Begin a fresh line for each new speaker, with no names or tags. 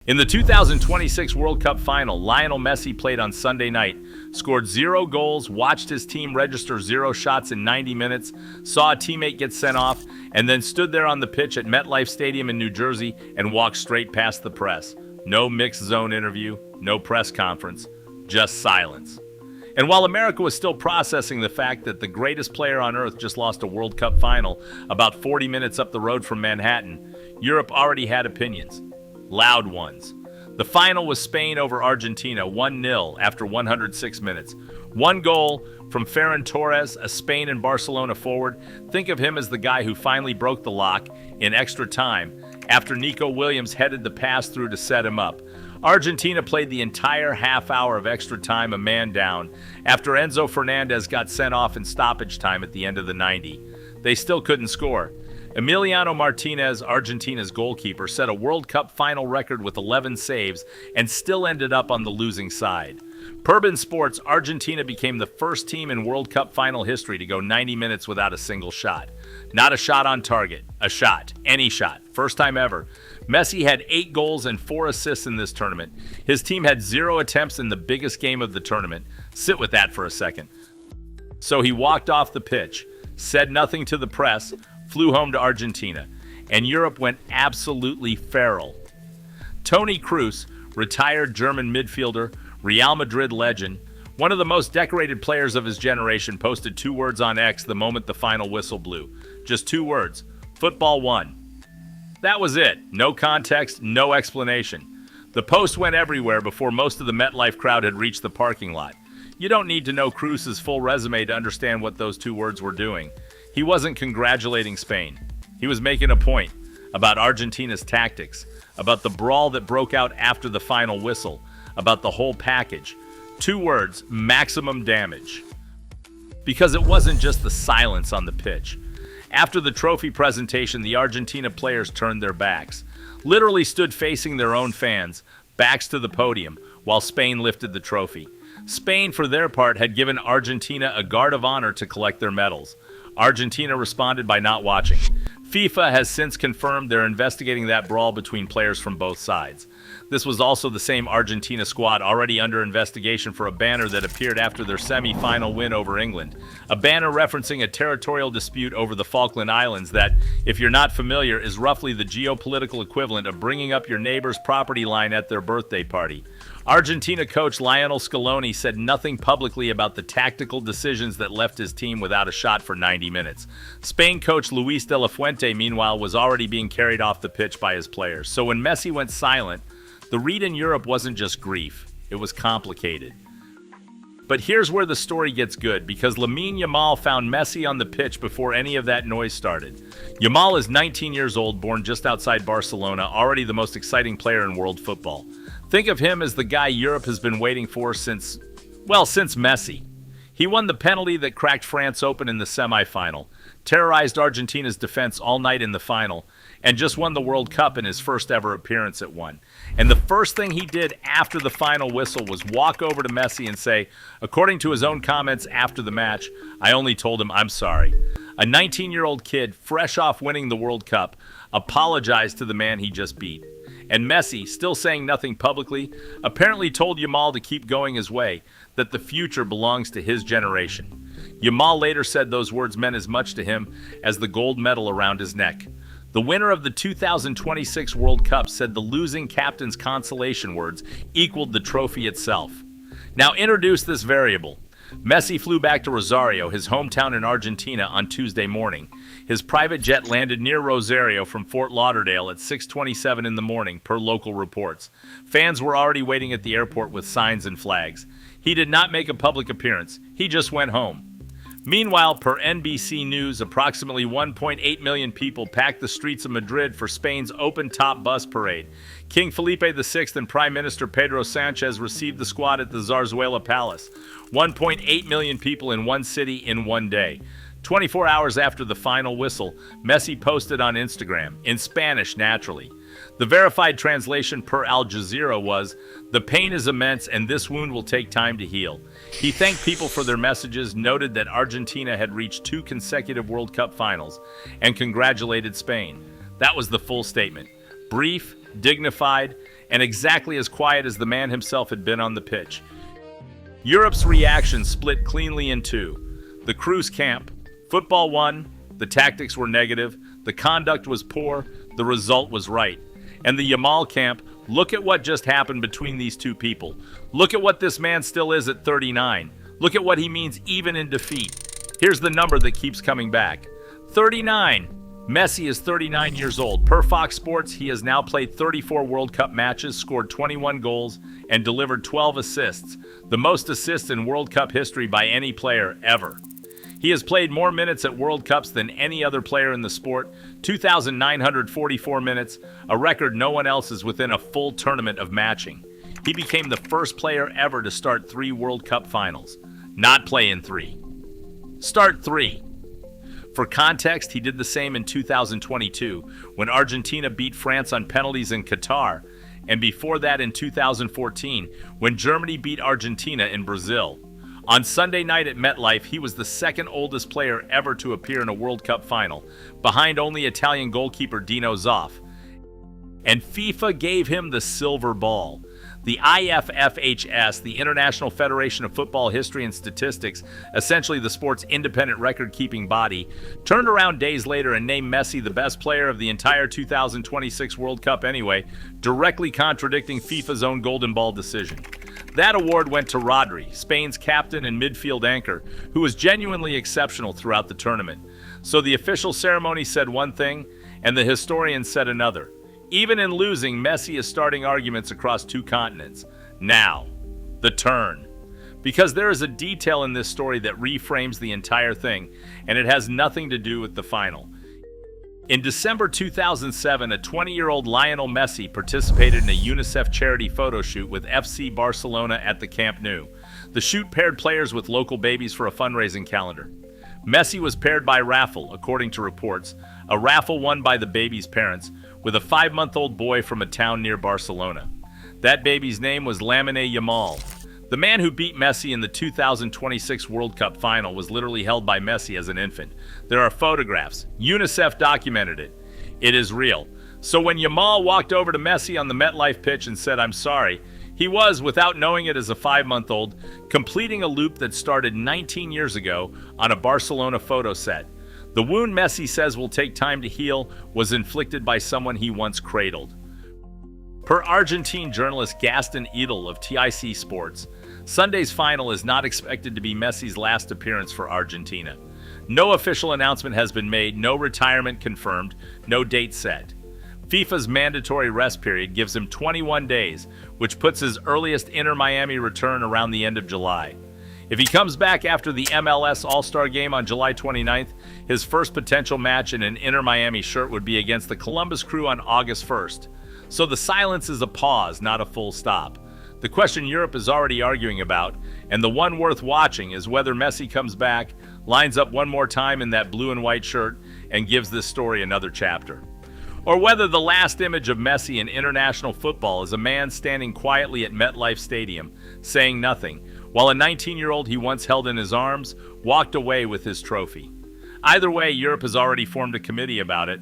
In the 2026 World Cup final, Lionel Messi played on Sunday night, scored 0 goals, watched his team register 0 shots in 90 minutes, saw a teammate get sent off, and then stood there on the pitch at MetLife Stadium in New Jersey and walked straight past the press. No mixed zone interview, no press conference, just silence. And while America was still processing the fact that the greatest player on earth just lost a World Cup final about 40 minutes up the road from Manhattan, Europe already had opinions. Loud ones. The final was Spain over Argentina, 1-0 after 106 minutes. 1 goal from Ferran Torres, a Spain and Barcelona forward. Think of him as the guy who finally broke the lock in extra time after Nico Williams headed the pass through to set him up. Argentina played the entire half hour of extra time a man down after Enzo Fernández got sent off in stoppage time at the end of the 90. They still couldn't score. Emiliano Martinez, Argentina's goalkeeper, set a World Cup final record with 11 saves and still ended up on the losing side. Per in Sports, Argentina became the first team in World Cup final history to go 90 minutes without a single shot. Not a shot on target, a shot, any shot, first time ever. Messi had 8 goals and 4 assists in this tournament. His team had 0 attempts in the biggest game of the tournament. Sit with that for a second. So he walked off the pitch, said nothing to the press, flew home to Argentina, and Europe went absolutely feral. Toni Kroos, retired German midfielder, Real Madrid legend, one of the most decorated players of his generation, posted 2 words on X the moment the final whistle blew. Just 2 words. Football won. That was it. No context, no explanation. The post went everywhere before most of the MetLife crowd had reached the parking lot. You don't need to know Kroos' full resume to understand what those 2 words were doing. He wasn't congratulating Spain. He was making a point about Argentina's tactics, about the brawl that broke out after the final whistle, about the whole package. 2 words, maximum damage. Because it wasn't just the silence on the pitch. After the trophy presentation, the Argentina players turned their backs, literally stood facing their own fans, backs to the podium, while Spain lifted the trophy. Spain, for their part, had given Argentina a guard of honor to collect their medals. Argentina responded by not watching. FIFA has since confirmed they're investigating that brawl between players from both sides. This was also the same Argentina squad already under investigation for a banner that appeared after their semi-final win over England. A banner referencing a territorial dispute over the Falkland Islands that, if you're not familiar, is roughly the geopolitical equivalent of bringing up your neighbor's property line at their birthday party. Argentina coach Lionel Scaloni said nothing publicly about the tactical decisions that left his team without a shot for 90 minutes. Spain coach Luis de la Fuente, meanwhile, was already being carried off the pitch by his players. So when Messi went silent, the read in Europe wasn't just grief, it was complicated. But here's where the story gets good, because Lamine Yamal found Messi on the pitch before any of that noise started. Yamal is 19 years old, born just outside Barcelona, already the most exciting player in world football. Think of him as the guy Europe has been waiting for since Messi. He won the penalty that cracked France open in the semifinal, terrorized Argentina's defense all night in the final, and just won the World Cup in his first ever appearance at one. And the first thing he did after the final whistle was walk over to Messi and say, according to his own comments after the match, "I only told him I'm sorry." A 19-year-old kid, fresh off winning the World Cup, apologized to the man he just beat. And Messi, still saying nothing publicly, apparently told Yamal to keep going his way, that the future belongs to his generation. Yamal later said those words meant as much to him as the gold medal around his neck. The winner of the 2026 World Cup said the losing captain's consolation words equaled the trophy itself. Now introduce this variable. Messi flew back to Rosario, his hometown in Argentina, on Tuesday morning. His private jet landed near Rosario from Fort Lauderdale at 6:27 in the morning, per local reports. Fans were already waiting at the airport with signs and flags. He did not make a public appearance. He just went home. Meanwhile, per NBC News, approximately 1.8 million people packed the streets of Madrid for Spain's open-top bus parade. King Felipe VI and Prime Minister Pedro Sanchez received the squad at the Zarzuela Palace. 1.8 million people in one city in one day. 24 hours after the final whistle, Messi posted on Instagram, in Spanish naturally. The verified translation per Al Jazeera was, "The pain is immense and this wound will take time to heal." He thanked people for their messages, noted that Argentina had reached 2 consecutive World Cup finals, and congratulated Spain. That was the full statement. Brief, dignified, and exactly as quiet as the man himself had been on the pitch. Europe's reaction split cleanly in two. The Kroos camp. Football won, the tactics were negative, the conduct was poor, the result was right. And the Yamal camp, look at what just happened between these two people. Look at what this man still is at 39. Look at what he means even in defeat. Here's the number that keeps coming back. 39. Messi is 39 years old. Per Fox Sports, he has now played 34 World Cup matches, scored 21 goals, and delivered 12 assists, the most assists in World Cup history by any player ever. He has played more minutes at World Cups than any other player in the sport, 2,944 minutes, a record no one else is within a full tournament of matching. He became the first player ever to start 3 World Cup finals. Not play in 3. Start 3. For context, he did the same in 2022, when Argentina beat France on penalties in Qatar, and before that in 2014, when Germany beat Argentina in Brazil. On Sunday night at MetLife, he was the second oldest player ever to appear in a World Cup final, behind only Italian goalkeeper Dino Zoff. And FIFA gave him the silver ball. The IFFHS, the International Federation of Football History and Statistics, essentially the sport's independent record-keeping body, turned around days later and named Messi the best player of the entire 2026 World Cup anyway, directly contradicting FIFA's own Golden Ball decision. That award went to Rodri, Spain's captain and midfield anchor, who was genuinely exceptional throughout the tournament. So the official ceremony said one thing, and the historians said another. Even in losing, Messi is starting arguments across 2 continents. Now, the turn. Because there is a detail in this story that reframes the entire thing, and it has nothing to do with the final. In December 2007, a 20-year-old Lionel Messi participated in a UNICEF charity photo shoot with FC Barcelona at the Camp Nou. The shoot paired players with local babies for a fundraising calendar. Messi was paired by raffle, according to reports, a raffle won by the baby's parents, with a 5-month-old boy from a town near Barcelona. That baby's name was Lamine Yamal. The man who beat Messi in the 2026 World Cup final was literally held by Messi as an infant. There are photographs. UNICEF documented it. It is real. So when Yamal walked over to Messi on the MetLife pitch and said, "I'm sorry," he was, without knowing it as a 5-month-old, completing a loop that started 19 years ago on a Barcelona photo set. The wound Messi says will take time to heal was inflicted by someone he once cradled. Per Argentine journalist Gaston Edel of TIC Sports, Sunday's final is not expected to be Messi's last appearance for Argentina. No official announcement has been made, no retirement confirmed, no date set. FIFA's mandatory rest period gives him 21 days, which puts his earliest Inter-Miami return around the end of July. If he comes back after the MLS All-Star Game on July 29th, his first potential match in an Inter-Miami shirt would be against the Columbus Crew on August 1st. So the silence is a pause, not a full stop. The question Europe is already arguing about, and the one worth watching, is whether Messi comes back, lines up one more time in that blue and white shirt, and gives this story another chapter. Or whether the last image of Messi in international football is a man standing quietly at MetLife Stadium, saying nothing, while a 19-year-old he once held in his arms walked away with his trophy. Either way, Europe has already formed a committee about it,